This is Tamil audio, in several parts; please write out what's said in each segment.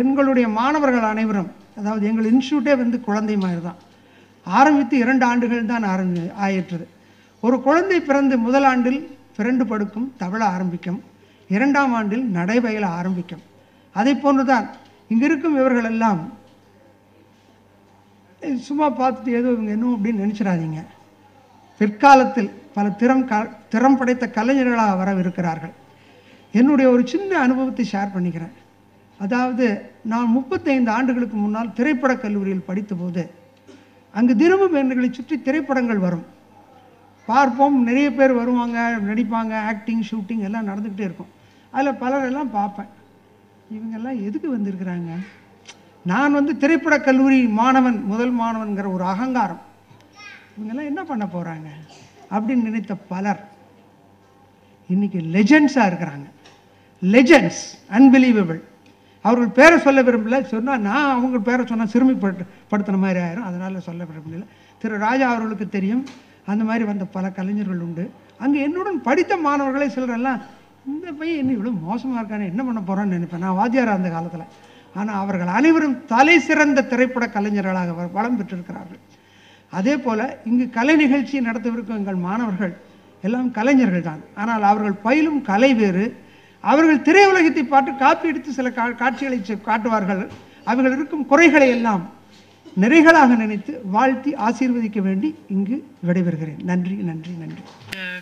எங்களுடைய மாணவர்கள் அனைவரும், அதாவது எங்கள் இன்ஸ்டியூட்டே வந்து குழந்தை மாதிரி தான். ஆரம்பித்து 2 ஆண்டுகள் தான் ஆயிற்றது. ஒரு குழந்தை பிறந்து முதல் ஆண்டில் பிறண்டு படுக்கும், தவள ஆரம்பிக்கும். 2ஆம் ஆண்டில் நடைபயில ஆரம்பிக்கும். அதை போன்றுதான் இங்கே இருக்கும் இவர்கள் எல்லாம். சும்மா பார்த்துட்டு ஏதோ இவங்க என்ன அப்படின்னு நினச்சிடாதீங்க. பிற்காலத்தில் பல திறம் படைத்த கலைஞர்களாக வரவிருக்கிறார்கள். என்னுடைய ஒரு சின்ன அனுபவத்தை ஷேர் பண்ணிக்கிறேன். அதாவது நான் 35 ஆண்டுகளுக்கு முன்னால் திரைப்படக் கல்லூரியில் படித்தபோது அங்கு தினமும் எங்களை சுற்றி திரைப்படங்கள் வரும், பார்ப்போம். நிறைய பேர் வருவாங்க, நடிப்பாங்க, ஆக்டிங், ஷூட்டிங் எல்லாம் நடந்துக்கிட்டே இருக்கும். அதில் பலரெல்லாம் பார்ப்பேன். இவங்கெல்லாம் எதுக்கு வந்திருக்கிறாங்க? நான் வந்து திரைப்படக் கல்லூரி மாணவன், முதல் மாணவன்கிற ஒரு அகங்காரம், இவங்கெல்லாம் என்ன பண்ண போகிறாங்க அப்படின்னு நினைத்த பலர் இன்றைக்கி லெஜெண்ட்ஸாக இருக்கிறாங்க. Legends, unbelievable. அவர்கள் பேரை சொல்ல விரும்பல, சொன்னால் நான் அவங்க பேரை சொன்னால் சிறுமிப்படுத்தின மாதிரி ஆயிரும், அதனால் சொல்ல விரும்பல. திரு ராஜா அவர்களுக்கு தெரியும், அந்த மாதிரி வந்த பல கலைஞர்கள் உண்டு. அங்கே என்னுடன் படித்த மாணவர்களே சிலரெல்லாம், இந்த பையன் என்ன இவ்வளோ மோசமாக இருக்கானே, என்ன பண்ண போகிறான்னு நினைப்பேன் நான், வாத்தியார் அந்த காலத்தில். ஆனால் அவர்கள் அனைவரும் தலை சிறந்த திரைப்பட கலைஞர்களாக வளம் பெற்றிருக்கிறார்கள். அதே போல் இங்கு கலை நிகழ்ச்சி நடத்தவிருக்கும் எங்கள் மாணவர்கள் எல்லாம் கலைஞர்கள் தான். ஆனால் அவர்கள் பயிலும் கலை வேறு. அவர்கள் திரையுலகத்தை பார்த்து காப்பி எடுத்து சில காட்சிகளை காட்டுவார்கள். அவர்கள் இருக்கும் குறைகளை எல்லாம் நிறைகளாக நினைத்து வாழ்த்தி ஆசீர்வதிக்க வேண்டி இங்கு விடைபெறுகிறேன். நன்றி, நன்றி, நன்றி.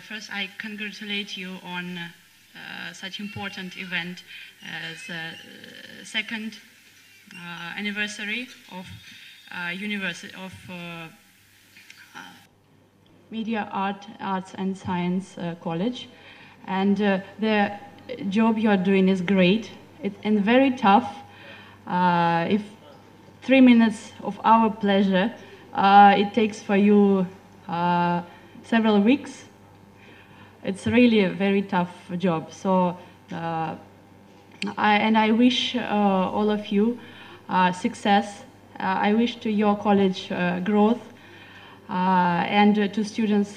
First, I congratulate you on such important event as second anniversary of University of Media Arts and Science College, and the job you are doing is great and very tough. If 3 minutes of our pleasure, it takes for you several weeks. It's really a very tough job. So, I wish all of you success. I wish to your college growth and to students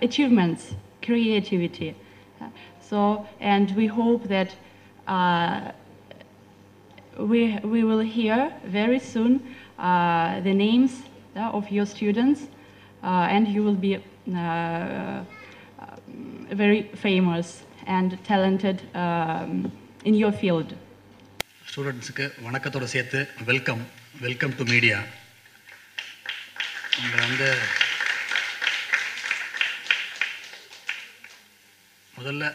achievements, creativity. So, and we hope that we will hear very soon the names of your students, and you will be very famous and talented in your field. ஸ்டூடெண்ட்ஸுக்கு வணக்கத்தோடு சேர்த்து வெல்கம் டு மீடியா. இங்கே வந்து முதல்ல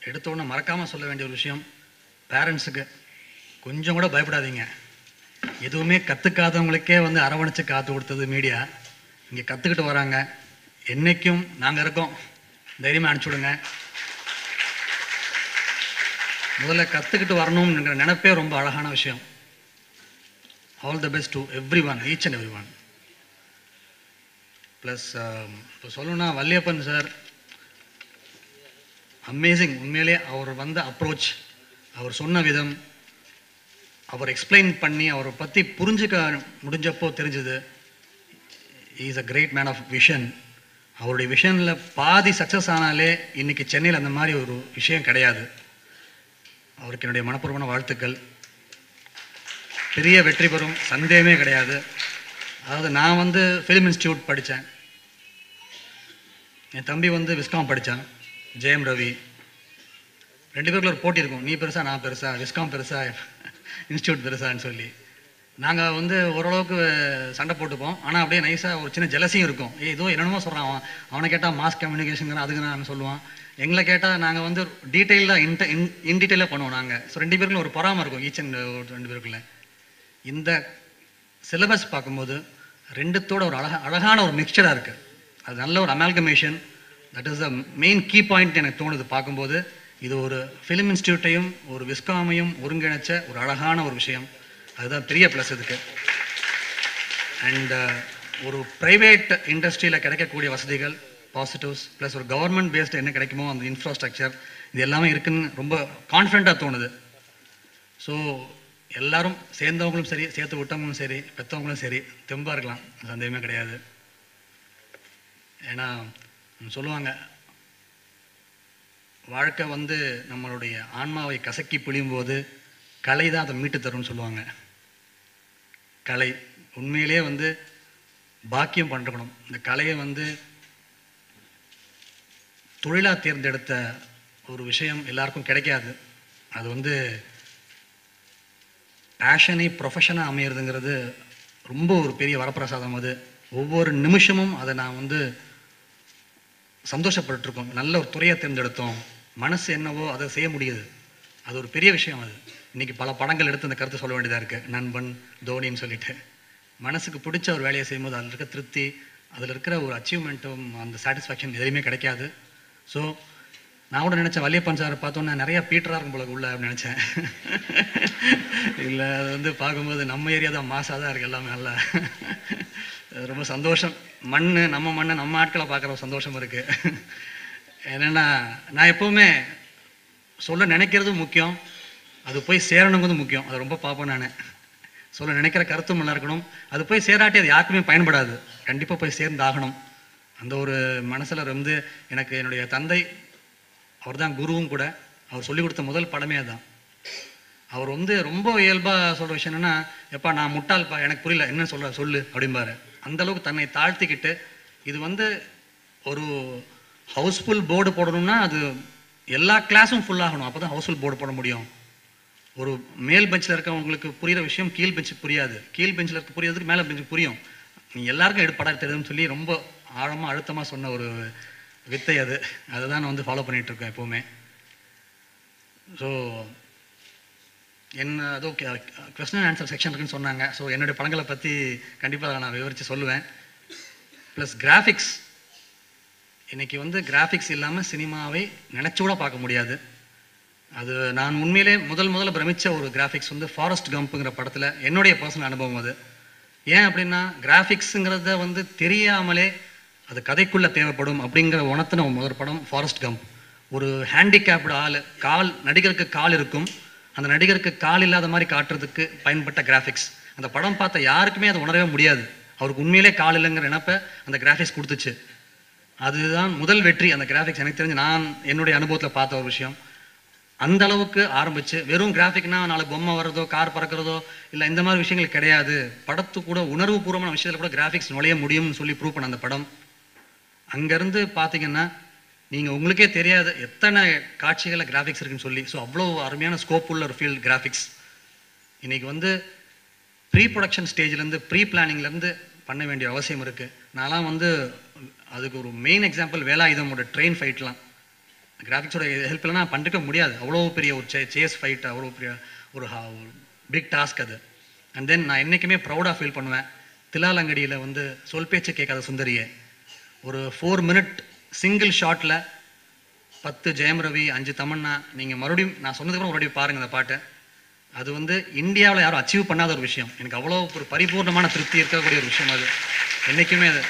எடுத்தோன்னே மறக்காமல் சொல்ல வேண்டிய ஒரு விஷயம், பேரண்ட்ஸுக்கு கொஞ்சம் கூட பயப்படாதீங்க. எதுவுமே கற்றுக்காதவங்களுக்கே வந்து அரவணைச்சு காத்து கொடுத்தது மீடியா. இங்கே கற்றுக்கிட்டு வராங்க, என்றைக்கும் நாங்கள் இருக்கோம், தைரியமாக அனுப்பிச்சுடுங்க. முதல்ல கற்றுக்கிட்டு வரணும்ங்கிற நினைப்பே ரொம்ப அழகான விஷயம். All the best to every one, each and every one. Plus இப்போ சொல்லணும்னா வல்லியப்பன் சார் அமேசிங். உண்மையிலே அவர் வந்த அப்ரோச், அவர் சொன்ன விதம், அவர் எக்ஸ்பிளைன் பண்ணி அவரை பற்றி புரிஞ்சுக்க முடிஞ்சப்போ தெரிஞ்சது, is a great man of vision. அவருடைய விஷனில் பாதி சக்ஸஸ் ஆனாலே இன்றைக்கி சென்னையில் அந்த மாதிரி ஒரு விஷயம் கிடையாது. அவருக்கு என்னுடைய மனப்பூர்வமான வாழ்த்துக்கள். பெரிய வெற்றி பெறும், சந்தேகமே கிடையாது. அதாவது நான் வந்து ஃபிலிம் இன்ஸ்டியூட் படித்தேன், என் தம்பி வந்து விஸ்காம் படித்தான், ஜெயம் ரவி. 2 பேருக்குள்ள ஒரு போட்டி இருக்கும், நீ பெருசா நான் பெருசா, விஸ்காம் பெருசா இன்ஸ்டியூட் பெருசான்னு சொல்லி. நாங்கள் வந்து ஓரளவுக்கு சண்டை போட்டுப்போம், ஆனால் அப்படியே நைஸாக ஒரு சின்ன ஜெலசியும் இருக்கும். ஏதோ என்னென்னமோ சொல்கிறான் அவனை கேட்டால் மாஸ் கம்யூனிகேஷனுங்கிற அதுக்கு நான் சொல்லுவான், எங்களை கேட்டால் நாங்கள் வந்து டீட்டெயிலாக இன் டீட்டெயிலாக பண்ணுவோம் நாங்கள். ஸோ 2 பேருக்குள்ள ஒரு பொறாமை இருக்கும், ஈச் அண்ட் 2 பேருக்குள்ள. இந்த சிலபஸ் பார்க்கும்போது ரெண்டுத்தோட ஒரு அழகான ஒரு மிக்சராக இருக்குது. அது நல்ல ஒரு amalgamation. That is the main key point எனக்கு தோணுது பார்க்கும்போது. இது ஒரு ஃபிலிம் இன்ஸ்டியூட்டையும் ஒரு விஸ்காமையும் ஒருங்கிணைச்ச ஒரு அழகான ஒரு விஷயம். அதுதான் பெரிய ப்ளஸ் இதுக்கு. அண்ட் ஒரு ப்ரைவேட் இண்டஸ்ட்ரியில் கிடைக்கக்கூடிய வசதிகள், பாசிட்டிவ்ஸ், ப்ளஸ் ஒரு கவர்மெண்ட் பேஸ்டு என்ன கிடைக்குமோ அந்த இன்ஃப்ராஸ்ட்ரக்சர், இது எல்லாமே இருக்குன்னு ரொம்ப கான்ஃபிடண்ட்டாக தோணுது. ஸோ எல்லாரும் சேர்ந்தவங்களும் சரி, சேர்த்து விட்டவங்களும் சரி, பெற்றவங்களும் சரி தெம்பாக இருக்கலாம், சந்தேகமே கிடையாது. ஏன்னா சொல்லுவாங்க, வாழ்க்கை வந்து நம்மளுடைய ஆன்மாவை கசக்கி பிழியும்போது கலை தான் அதை மீட்டு தரும்னு சொல்லுவாங்க. கலை உண்மையிலே வந்து பாக்கியம் பண்ணிருக்கணும். இந்த கலையை வந்து தொழிலாக தேர்ந்தெடுத்த ஒரு விஷயம் எல்லாருக்கும் கிடைக்காது. அது வந்து பேஷனை ப்ரொஃபஷனாக அமையிறதுங்கிறது ரொம்ப ஒரு பெரிய வரப்பிரசாதம். அது ஒவ்வொரு நிமிஷமும் அதை நான் வந்து சந்தோஷப்பட்டுருக்கோம். நல்ல ஒரு துறையை தேர்ந்தெடுத்தோம், மனசு என்னவோ அதை செய்ய முடியுது. அது ஒரு பெரிய விஷயம். அது இன்றைக்கி பல படங்கள் எடுத்து அந்த கருத்தை சொல்ல வேண்டியதாக இருக்குது. நண்பன், தோனின்னு சொல்லிட்டு மனசுக்கு பிடிச்ச ஒரு வேலையை செய்யும்போது அதில் இருக்க திருப்தி, அதில் இருக்கிற ஒரு அச்சீவ்மெண்ட்டும் அந்த சாட்டிஸ்ஃபேக்ஷன் எதுவுமே கிடைக்காது. ஸோ நான் கூட நினச்சேன், வல்லியப்பன் சாரை பார்த்தோன்னா நிறையா பீட்டராக இருக்கும் போல உள்ள அப்படின்னு நினச்சேன். இல்லை, அது வந்து பார்க்கும்போது நம்ம ஏரியா தான் மாசாக தான் இருக்குது எல்லாமே. நல்லா ரொம்ப சந்தோஷம். நம்ம மண்ணை நம்ம ஆட்களை பார்க்குற ஒரு சந்தோஷம் இருக்குது. என்னென்னா நான் எப்போவுமே சொல்ல நினைக்கிறதும் முக்கியம், அது போய் சேரணுங்கிறது முக்கியம். அது ரொம்ப பார்ப்பேன் நான். சொல்ல நினைக்கிற கருத்தும் நல்லா இருக்கணும், அது போய் சேராட்டி அது யாருக்குமே பயன்படாது. கண்டிப்பாக போய் சேர்ந்தாகணும். அந்த ஒரு மனசில் வந்து எனக்கு என்னுடைய தந்தை, அவர் தான் குருவும் கூட. அவர் சொல்லிக் கொடுத்த முதல் படமே அதுதான். அவர் வந்து ரொம்ப இயல்பாக சொல்கிற விஷயம் என்னென்னா, எப்பா நான் முட்டாள்ப்பா, எனக்கு புரியல, என்ன சொல்லு அப்படிம்பாரு. அந்தளவுக்கு தன்னை தாழ்த்திக்கிட்டு, இது வந்து ஒரு ஹவுஸ்ஃபுல் போர்டு போடணும்னா அது எல்லா கிளாஸும் ஃபுல்லாகணும், அப்போ தான் ஹவுஸ்ஃபுல் போர்டு போட முடியும். ஒரு மேல் பெஞ்சில் இருக்கவங்களுக்கு புரிகிற விஷயம் கீழ் பெஞ்சுக்கு புரியாது, கீழ் பெஞ்சில் இருக்க புரியறதுக்கு மேலே பெஞ்சுக்கு புரியும். நீ எல்லாருக்கும் படம் தெரியுதுன்னு சொல்லி ரொம்ப ஆழமாக அழுத்தமாக சொன்ன ஒரு வித்தை அது. அதை தான் நான் வந்து ஃபாலோ பண்ணிகிட்ருக்கேன் எப்போவுமே. ஸோ என்ன அதோ கொஸ்டின் அண்ட் ஆன்சர் செக்ஷன் இருக்குன்னு சொன்னாங்க. ஸோ என்னுடைய படங்களை பற்றி கண்டிப்பாக நான் விவரித்து சொல்லுவேன். ப்ளஸ் கிராஃபிக்ஸ், இன்றைக்கி வந்து கிராஃபிக்ஸ் இல்லாமல் சினிமாவை நினச்சி கூட பார்க்க முடியாது. அது நான் உண்மையிலே முதல்ல பிரமித்த ஒரு கிராஃபிக்ஸ் வந்து ஃபாரஸ்ட் கம்புங்கிற படத்தில் என்னுடைய பர்சனல் அனுபவம் அது. ஏன் அப்படின்னா, கிராஃபிக்ஸுங்கிறத வந்து தெரியாமலே அது கதைக்குள்ளே தேவைப்படும் அப்படிங்கிற உணர்த்தின முதல் படம் ஃபாரஸ்ட் கம்ப். ஒரு ஹேண்டிகேப்டு ஆள், நடிகருக்கு கால் இருக்கும், அந்த நடிகருக்கு கால் இல்லாத மாதிரி காட்டுறதுக்கு பயன்பட்ட கிராஃபிக்ஸ். அந்த படம் பார்த்த யாருக்குமே அதை உணரவே முடியாது, அவருக்கு உண்மையிலே கால் இல்லைங்கிற நினைப்பை அந்த கிராஃபிக்ஸ் கொடுத்துச்சு. அதுதான் முதல் வெற்றி அந்த கிராஃபிக்ஸ். எனக்கு தெரிஞ்சு நான் என்னுடைய அனுபவத்தில் பார்த்த ஒரு விஷயம். அந்த அளவுக்கு ஆரம்பிச்சு வெறும் கிராஃபிக்னா நாலு பொம்மை வர்றதோ, கார் பறக்கிறதோ, இல்லை இந்த மாதிரி விஷயங்கள் கிடையாது. படத்து கூட உணர்வு பூர்வமான விஷயத்தில் கூட கிராஃபிக்ஸ் நுழைய முடியும்னு சொல்லி ப்ரூவ் பண்ண அந்த படம். அங்கேருந்து பார்த்தீங்கன்னா நீங்கள் உங்களுக்கே தெரியாது எத்தனை காட்சிகளில் கிராஃபிக்ஸ் இருக்குன்னு சொல்லி. ஸோ அவ்வளோ அருமையான ஸ்கோப் உள்ள ஒரு ஃபீல்ட் கிராஃபிக்ஸ். இன்றைக்கி வந்து ப்ரீ ப்ரொடக்ஷன் ஸ்டேஜ்லேருந்து ப்ரீ பிளானிங்லேருந்து பண்ண வேண்டிய அவசியம் இருக்குது. நான்லாம் வந்து அதுக்கு ஒரு மெயின் எக்ஸாம்பிள் வேலாயுதமோட ட்ரெயின் ஃபைட்லாம் கிராஃபிக்ஸோட ஹெல்ப் இல்லைனா பண்ணிருக்க முடியாது. அவ்வளோ பெரிய ஒரு சேஸ் ஃபைட், அவ்வளோ பெரிய ஒரு பிக் டாஸ்க் அது. அண்ட் தென் நான் என்றைக்குமே ப்ரௌடாக ஃபீல் பண்ணுவேன், திலாலங்கடியில் வந்து சொல் பேச்சு கேட்காத சுந்தரியை ஒரு 4 மினிட் சிங்கிள் ஷாட்டில் 10 ஜெயம் ரவி, 5 தமன்னா, நீங்கள் மறுபடியும் நான் சொன்னதுக்கப்புறம் மறுபடியும் பாருங்கள் அந்த பாட்டை. அது வந்து இந்தியாவில் யாரும் அச்சீவ் பண்ணாத ஒரு விஷயம். எனக்கு அவ்வளோ ஒரு பரிபூர்ணமான திருப்தி இருக்கக்கூடிய ஒரு விஷயம் அது. என்றைக்குமே அது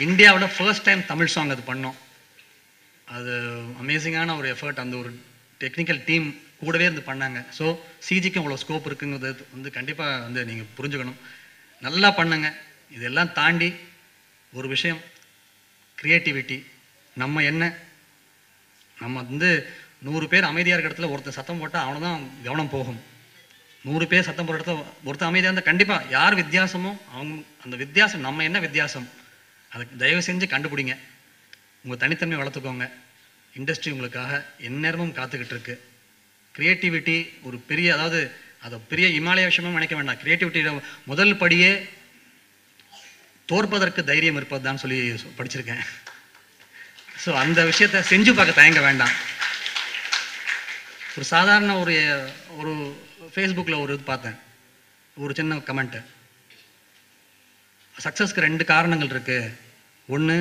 இந்தியாவில் ஃபர்ஸ்ட் டைம் தமிழ் சாங் அது பண்ணோம். அது அமேசிங்கான ஒரு எஃபர்ட். அந்த ஒரு டெக்னிக்கல் டீம் கூடவே இருந்து பண்ணாங்க. ஸோ சிஜிக்கும் அவ்வளோ ஸ்கோப் இருக்குங்கிறது வந்து கண்டிப்பாக வந்து நீங்கள் புரிஞ்சுக்கணும். நல்லா பண்ணுங்க. இதெல்லாம் தாண்டி ஒரு விஷயம், க்ரியேட்டிவிட்டி. நம்ம வந்து 100 பேர் அமைதியாக இருக்கிற இடத்துல ஒருத்தர் சத்தம் போட்டால் அவனை தான் கவனம் போகும். 100 பேர் சத்தம் போடுற இடத்துல ஒருத்தர் அமைதியாக இருந்தால் கண்டிப்பாக யார் வித்தியாசமோ அவங்க அந்த வித்தியாசம் நம்ம என்ன வித்தியாசம் அதுக்கு தயவு செஞ்சு கண்டுபிடிங்க. உங்கள் தனித்தன்மை வளர்த்துக்கோங்க. இண்டஸ்ட்ரி உங்களுக்காக எந்நேரமும் காத்துக்கிட்டு இருக்கு. க்ரியேட்டிவிட்டி ஒரு பெரிய, அதாவது அதை பெரிய இமாலய விஷயமும் நினைக்க வேண்டாம். க்ரியேட்டிவிட்டியோட முதல் படியே தோற்பதற்கு தைரியம் இருப்பது தான் சொல்லி படிச்சிருக்கேன். ஸோ அந்த விஷயத்தை செஞ்சு பார்க்க தயங்க வேண்டாம். ஒரு சாதாரண ஒரு ஃபேஸ்புக்கில் ஒரு இது பார்த்தேன், ஒரு சின்ன கமெண்ட்டு. சக்ஸஸ்க்கு 2 காரணங்கள் இருக்குது. ஒன்று,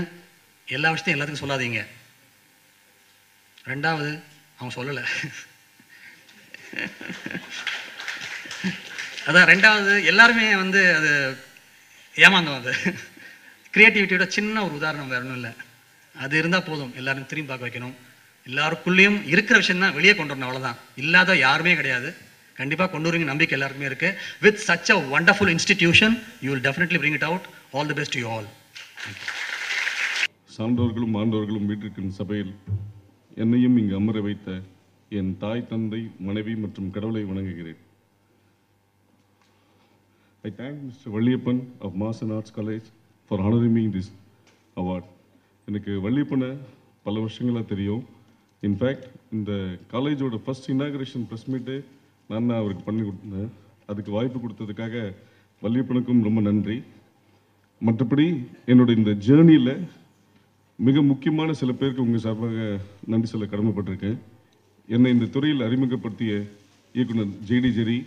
எல்லா விஷயத்தையும் எல்லாத்துக்கும் சொல்லாதீங்க. 2வது, அவன் சொல்லலை. அதான் 2வது, எல்லாருமே வந்து அது ஏமாந்தோம். அது க்ரியேட்டிவிட்டியோட சின்ன ஒரு உதாரணம், வேற ஒன்றும் இல்லை. அது இருந்தால் போதும், எல்லாரும் திரும்பி பார்க்க வைக்கணும். எல்லாருக்குள்ளேயும் இருக்கிற விஷயம் தான் வெளியே கொண்டு வரணும், அவ்வளோதான். இல்லாத யாருமே கிடையாது. கண்டிப்பாக கொண்டு வரீங்க நம்பிக்கை எல்லாருக்குமே இருக்குது. With such a wonderful institution you will definitely bring it out. All the best to you all. சான்றோர்களும் மாண்டவர்களும் வீட்டிற்கும் சபையில் என்னையும் இங்கு அமர வைத்த என் தாய், தந்தை, மனைவி மற்றும் கடவுளை வணங்குகிறேன். I thank Mr. Valliyappan of Mass and Arts College for honoring me in this award. எனக்கு வள்ளியப்பனை பல வருஷங்களாக தெரியும். இன்ஃபேக்ட் இந்த காலேஜோட ஃபர்ஸ்ட் இனாகரேஷன் ப்ரெஸ் மீட்டு நான் தான் அவருக்கு பண்ணி கொடுத்தேன். அதுக்கு வாய்ப்பு கொடுத்ததுக்காக வள்ளியப்பனுக்கும் ரொம்ப நன்றி. மற்றபடி என்னோட இந்த ஜேர்னியில் மிக முக்கியமான சில பேருக்கு உங்கள் சார்பாக நன்றி சொல்ல கடமைப்பட்டிருக்கேன். என்னை இந்த துறையில் அறிமுகப்படுத்திய இயக்குனர் ஜேடி ஜெரி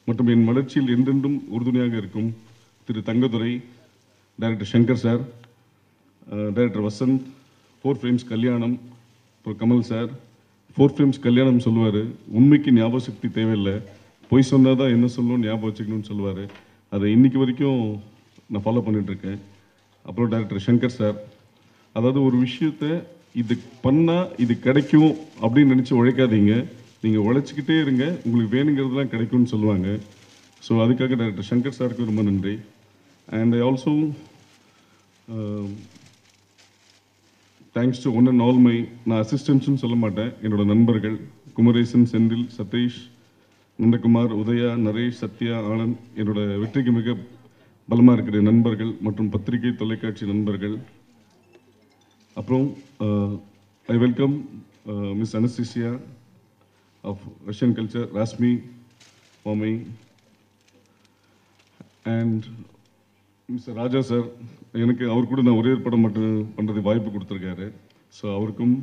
மற்றும் என் வளர்ச்சியில் என்றென்றும் உறுதுணையாக இருக்கும் திரு Thangadurai, director Shankar sir, director Vasanth, 4 frames Kalyanam, அப்புறம் கமல் சார். 4 ஃப்ரேம்ஸ் கல்யாணம் சொல்லுவார், உண்மைக்கு ஞாபக சக்தி தேவையில்லை, பொய் சொன்னால் தான் என்ன சொல்லணும் ஞாபகம் வச்சுக்கணும்னு சொல்லுவார். அதை இன்றைக்கி வரைக்கும் நான் ஃபாலோ பண்ணிகிட்ருக்கேன். அப்புறம் டைரக்டர் சங்கர் சார், அதாவது ஒரு விஷயத்தை இது பண்ணால் இது கிடைக்கும் அப்படின்னு நினச்சி உழைக்காதீங்க, நீங்கள் உழைச்சிக்கிட்டே இருங்க, உங்களுக்கு வேணுங்கிறதுலாம் கிடைக்கும்னு சொல்லுவாங்க. ஸோ அதுக்காக டைரக்டர் சங்கர் சாருக்கு ரொம்ப நன்றி. And I also thanks to one and all my, நான் அசிஸ்டன்ட்ஸ்னு சொல்ல மாட்டேன், என்னோட நண்பர்கள் குமரேசன், செந்தில், சதீஷ், நந்தகுமார், உதயா, நரேஷ், சத்யா, ஆனந்த், என்னோட வெற்றிக்கு மிக பலமாக இருக்கிற நண்பர்கள் மற்றும் பத்திரிகை தொலைக்காட்சி நண்பர்கள். அப்புறம் I welcome miss Anastasia of Russian culture, Rasmi, மாமி, அண்ட் மிஸ்டர் ராஜா சார். எனக்கு அவர் கூட நான் ஒரே படம் மட்டும் பண்ணுறது வாய்ப்பு கொடுத்துருக்காரு. ஸோ அவருக்கும்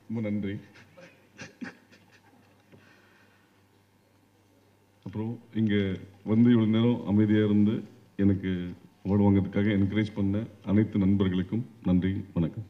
ரொம்ப நன்றி. அப்புறம் இங்கே வந்து இவ்வளோ நேரம் அமைதியாக இருந்து எனக்கு அவார்டு வாங்கிறதுக்காக என்கரேஜ் பண்ண அனைத்து நண்பர்களுக்கும் நன்றி, வணக்கம்.